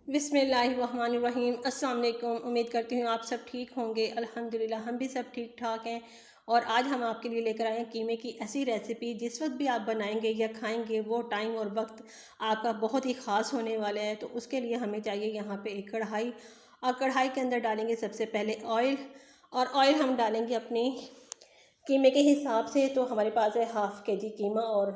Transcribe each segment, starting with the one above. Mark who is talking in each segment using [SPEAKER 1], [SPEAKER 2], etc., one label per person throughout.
[SPEAKER 1] बिस्मिल्लाहिर्रहमानिर्रहीम। अस्सलाम वालेकुम। उम्मीद करती हूँ आप सब ठीक होंगे। अल्हम्दुलिल्लाह हम भी सब ठीक ठाक हैं। और आज हम आपके लिए लेकर आए हैं कीमे की ऐसी रेसिपी जिस वक्त भी आप बनाएंगे या खाएंगे वो टाइम और वक्त आपका बहुत ही ख़ास होने वाला है। तो उसके लिए हमें चाहिए यहाँ पे एक कढ़ाई, और कढ़ाई के अंदर डालेंगे सबसे पहले ऑयल। और ऑयल हम डालेंगे अपनी कीमे के हिसाब से। तो हमारे पास है हाफ़ के जी कीमा और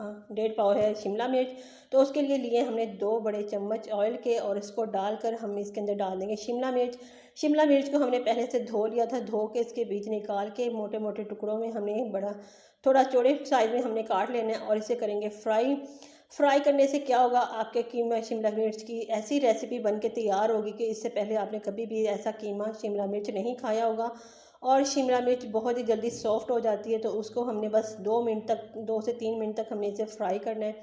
[SPEAKER 1] 1.5 पाव है शिमला मिर्च। तो उसके लिए लिए हमने 2 बड़े चम्मच ऑयल के, और इसको डालकर हम इसके अंदर डाल देंगे शिमला मिर्च। शिमला मिर्च को हमने पहले से धो लिया था, धो के इसके बीज निकाल के मोटे मोटे टुकड़ों में हमने बड़ा थोड़ा चौड़े साइज़ में हमने काट लेना है, और इसे करेंगे फ्राई। फ्राई करने से क्या होगा, आपके कीमा शिमला मिर्च की ऐसी रेसिपी बन के तैयार होगी कि इससे पहले आपने कभी भी ऐसा कीमा शिमला मिर्च नहीं खाया होगा। और शिमला मिर्च बहुत ही जल्दी सॉफ्ट हो जाती है, तो उसको हमने बस 2 मिनट तक, 2 से 3 मिनट तक हमने इसे फ्राई करना है।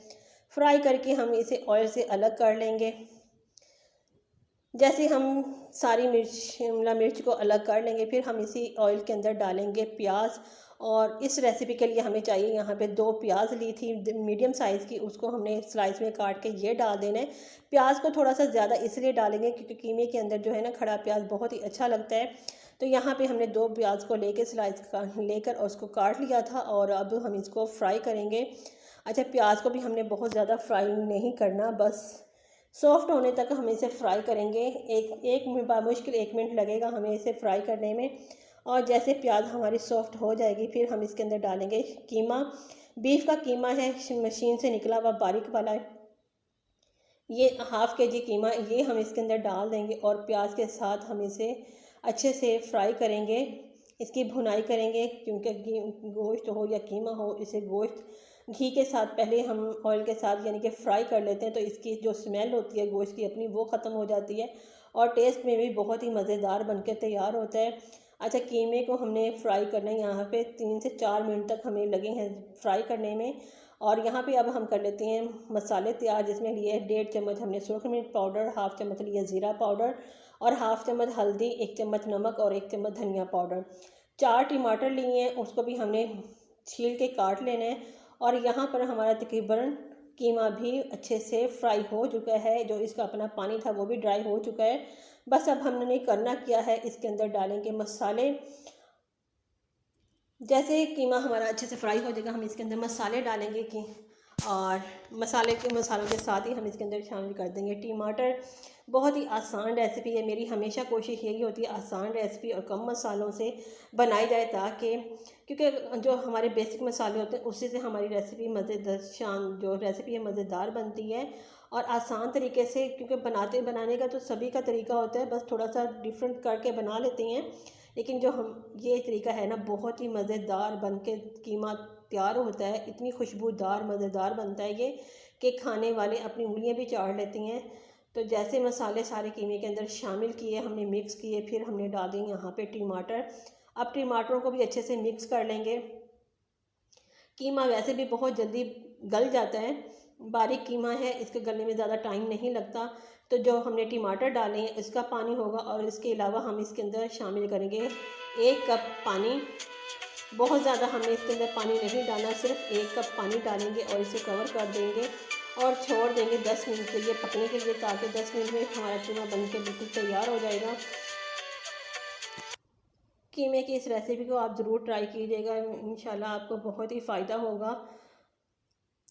[SPEAKER 1] फ्राई करके हम इसे ऑयल से अलग कर लेंगे। जैसे हम सारी मिर्च शिमला मिर्च को अलग कर लेंगे, फिर हम इसी ऑयल के अंदर डालेंगे प्याज। और इस रेसिपी के लिए हमें चाहिए यहाँ पे 2 प्याज ली थी मीडियम साइज़ की, उसको हमने स्लाइस में काट के ये डाल देना है। प्याज को थोड़ा सा ज़्यादा इसलिए डालेंगे क्योंकि कीमे के अंदर जो है ना खड़ा प्याज बहुत ही अच्छा लगता है। तो यहाँ पे हमने 2 प्याज को लेके स्लाइस का लेकर और उसको काट लिया था, और अब हम इसको फ्राई करेंगे। अच्छा, प्याज को भी हमने बहुत ज़्यादा फ्राई नहीं करना, बस सॉफ्ट होने तक हम इसे फ्राई करेंगे। मुश्किल 1 मिनट लगेगा हमें इसे फ्राई करने में। और जैसे प्याज हमारी सॉफ्ट हो जाएगी, फिर हम इसके अंदर डालेंगे कीमा। बीफ का कीमा है, मशीन से निकला हुआ बारीक वाला है। ये हाफ़ के जी कीमा, ये हम इसके अंदर डाल देंगे, और प्याज के साथ हम इसे अच्छे से फ्राई करेंगे। इसकी भुनाई करेंगे, क्योंकि गोश्त हो या कीमा हो, इसे गोश्त घी के साथ पहले हम ऑयल के साथ यानी कि फ्राई कर लेते हैं, तो इसकी जो स्मेल होती है गोश्त की अपनी वो ख़त्म हो जाती है, और टेस्ट में भी बहुत ही मज़ेदार बनकर तैयार होता है। अच्छा, कीमे को हमने फ्राई करना है, यहाँ पे 3 से 4 मिनट तक हमें लगे हैं फ्राई करने में। और यहाँ पे अब हम कर लेते हैं मसाले तैयार, जिसमें लिए 1.5 चम्मच हमने सुरख मिर्च पाउडर, हाफ़ चम्मच लिया ज़ीरा पाउडर, और हाफ़ चम्मच हल्दी, 1 चम्मच नमक, और 1 चम्मच धनिया पाउडर। 4 टमाटर लिए हैं, उसको भी हमने छील के काट लेना है। और यहाँ पर हमारा तकरीबन कीमा भी अच्छे से फ्राई हो चुका है, जो इसका अपना पानी था वो भी ड्राई हो चुका है। बस अब हमने करना क्या है, इसके अंदर डालेंगे मसाले। जैसे कीमा हमारा अच्छे से फ्राई हो जाएगा, हम इसके अंदर मसाले डालेंगे कि, और मसालों के साथ ही हम इसके अंदर शामिल कर देंगे टमाटर। बहुत ही आसान रेसिपी है, मेरी हमेशा कोशिश यही होती है आसान रेसिपी और कम मसालों से बनाई जाए, ताकि क्योंकि जो हमारे बेसिक मसाले होते हैं उसी से हमारी रेसिपी मज़ेदार जो रेसिपी है मज़ेदार बनती है। और आसान तरीके से, क्योंकि बनाने का तो सभी का तरीका होता है, बस थोड़ा सा डिफरेंट करके बना लेते हैं। लेकिन जो हम ये तरीका है ना, बहुत ही मज़ेदार बन के कीमा तैयार होता है। इतनी खुशबूदार मज़ेदार बनता है ये कि खाने वाले अपनी उंगलियां भी चाट लेती हैं। तो जैसे मसाले सारे कीमे के अंदर शामिल किए, हमने मिक्स किए, फिर हमने डाल दिए यहाँ पे टमाटर। अब टमाटरों को भी अच्छे से मिक्स कर लेंगे। कीमा वैसे भी बहुत जल्दी गल जाता है, बारीक कीमा है, इसके गलने में ज़्यादा टाइम नहीं लगता। तो जो हमने टमाटर डाले हैं इसका पानी होगा, और इसके अलावा हम इसके अंदर शामिल करेंगे 1 कप पानी। बहुत ज़्यादा हमने इसके अंदर पानी नहीं डालना, सिर्फ 1 कप पानी डालेंगे, और इसे कवर कर देंगे और छोड़ देंगे 10 मिनट के लिए पकने के लिए, ताकि 10 मिनट में हमारा कीमा बन के बिल्कुल तैयार हो जाएगा। कीमे की इस रेसिपी को आप ज़रूर ट्राई कीजिएगा, इंशाल्लाह आपको बहुत ही फ़ायदा होगा।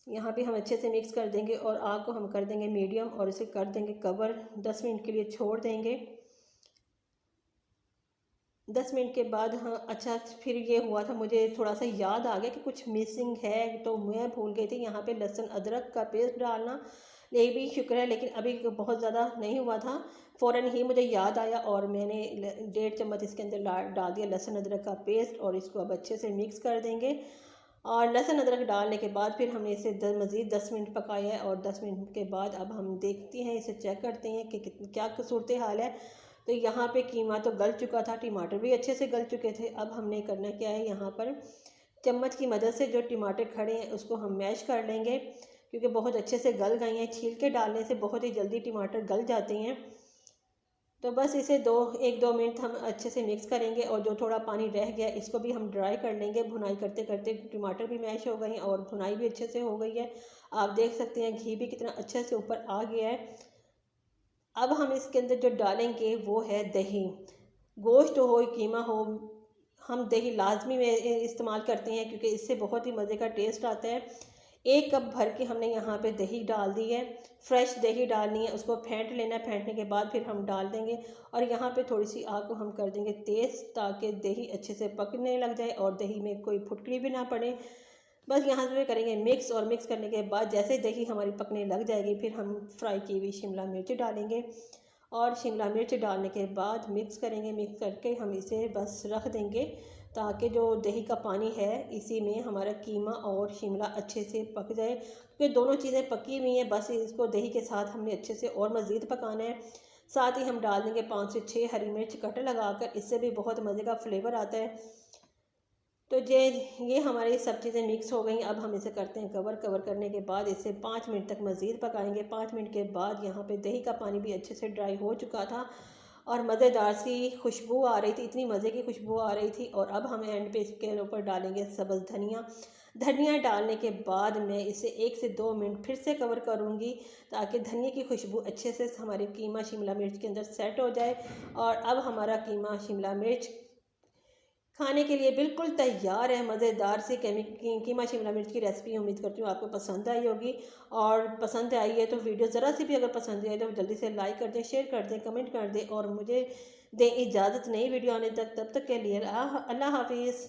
[SPEAKER 1] यहाँ पे हम अच्छे से मिक्स कर देंगे, और आग को हम कर देंगे मीडियम, और इसे कर देंगे कवर। 10 मिनट के लिए छोड़ देंगे। 10 मिनट के बाद, हाँ अच्छा, फिर ये हुआ था, मुझे थोड़ा सा याद आ गया कि कुछ मिसिंग है, तो मैं भूल गई थी यहाँ पे लहसुन अदरक का पेस्ट डालना। ये भी शुक्र है, लेकिन अभी बहुत ज़्यादा नहीं हुआ था, फ़ौरन ही मुझे याद आया, और मैंने 1.5 चम्मच इसके अंदर डाल दिया लहसुन अदरक का पेस्ट, और इसको अब अच्छे से मिक्स कर देंगे। और लहसुन अदरक डालने के बाद फिर हमने इसे मज़ीद 10 मिनट पकाया है, और 10 मिनट के बाद अब हम देखते हैं, इसे चेक करते हैं कि क्या सूरत हाल है। तो यहाँ पे कीमा तो गल चुका था, टमाटर भी अच्छे से गल चुके थे। अब हमने करना क्या है, यहाँ पर चम्मच की मदद से जो टमाटर खड़े हैं उसको हम मैश कर लेंगे, क्योंकि बहुत अच्छे से गल गए हैं। छील के डालने से बहुत ही जल्दी टमाटर गल जाते हैं। तो बस इसे 1-2 मिनट हम अच्छे से मिक्स करेंगे, और जो थोड़ा पानी रह गया इसको भी हम ड्राई कर लेंगे। भुनाई करते करते टमाटर भी मैश हो गए हैं, और भुनाई भी अच्छे से हो गई है। आप देख सकते हैं घी भी कितना अच्छे से ऊपर आ गया है। अब हम इसके अंदर जो डालेंगे वो है दही। गोश्त हो कीमा हो, हम दही लाजमी में इस्तेमाल करते हैं क्योंकि इससे बहुत ही मज़े का टेस्ट आता है। 1 कप भर के हमने यहाँ पे दही डाल दी है। फ्रेश दही डालनी है, उसको फेंट लेना है, फेंटने के बाद फिर हम डाल देंगे। और यहाँ पे थोड़ी सी आग को हम कर देंगे तेज़ ताकि दही अच्छे से पकने लग जाए और दही में कोई फुटकड़ी भी ना पड़े। बस यहाँ पे करेंगे मिक्स, और मिक्स करने के बाद जैसे दही हमारी पकने लग जाएगी फिर हम फ्राई की हुई शिमला मिर्च डालेंगे। और शिमला मिर्च डालने के बाद मिक्स करेंगे, मिक्स करके हम इसे बस रख देंगे ताकि जो दही का पानी है इसी में हमारा कीमा और शिमला अच्छे से पक जाए, क्योंकि दोनों चीज़ें पकी हुई हैं। बस इसको दही के साथ हमने अच्छे से और मज़ीद पकाना है। साथ ही हम डाल देंगे 5 से 6 हरी मिर्च कट लगाकर, इससे भी बहुत मज़े का फ्लेवर आता है। तो ये हमारी सब चीज़ें मिक्स हो गई। अब हम इसे करते हैं कवर। कवर करने के बाद इसे 5 मिनट तक मज़ीद पकाएंगे। 5 मिनट के बाद यहाँ पे दही का पानी भी अच्छे से ड्राई हो चुका था और मज़ेदार सी खुशबू आ रही थी, इतनी मज़े की खुशबू आ रही थी। और अब हम एंड पे इसके ऊपर डालेंगे सब्ज़ धनिया। धनिया डालने के बाद मैं इसे 1 से 2 मिनट फिर से कवर करूँगी ताकि धनिया की खुशबू अच्छे से हमारे कीमा शिमला मिर्च के अंदर सेट हो जाए। और अब हमारा कीमा शिमला मिर्च खाने के लिए बिल्कुल तैयार है। मज़ेदार सी कीमा शिमला मिर्च की रेसिपी उम्मीद करती हूँ आपको पसंद आई होगी। और पसंद आई है तो वीडियो ज़रा सी भी अगर पसंद आई तो जल्दी से लाइक कर दें, शेयर कर दें, कमेंट कर दें और मुझे दें इजाज़त नई वीडियो आने तक। तब तक के लिए अल्लाह हाफिज़।